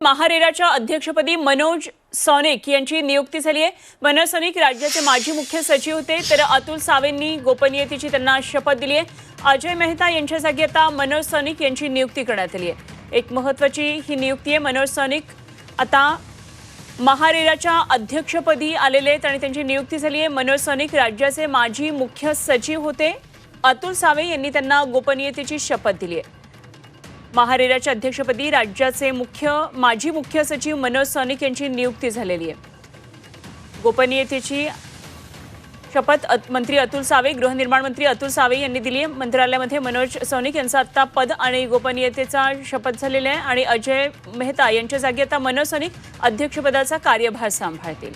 महारेराच्या अध्यक्षपदी मनोज सौनिक यांची नियुक्ती झाली आहे। मनोज सौनिक राज्याचे माजी मुख्य सचिव होते, तर अतुल सावेंनी गोपनीयतेची त्यांना शपथ दिली आहे। अजय मेहता यांच्या जागी आता मनोज सौनिक यांची नियुक्ती करण्यात आली आहे। एक महत्त्वाची ही नियुक्ती आहे। मनोज सौनिक आता महारेराच्या अध्यक्षपदी आलेले आहेत आणि त्यांची नियुक्ती झाली आहे। मनोज सौनिक राज्याचे माजी मुख्य सचिव होते, अतुल सावे यांनी त्यांना गोपनीयतेची शपथ दिली आहे। महारेराच्या अध्यक्षपदी राज्याचे माजी मुख्य सचिव मनोज सौनिक यांची नियुक्ती झालेली आहे। गोपनीयतेची शपथ मंत्री अतुल सावे, गृहनिर्माण मंत्री अतुल सावे यांनी दिली आहे। मंत्रालयामध्ये मनोज सौनिक यांचा आता पद आणि गोपनीयतेचा शपथ झालेला आहे आणि अजय मेहता यांच्या जागी आता मनोज सौनिक अध्यक्षपदाचा कार्यभार सांभाळतील।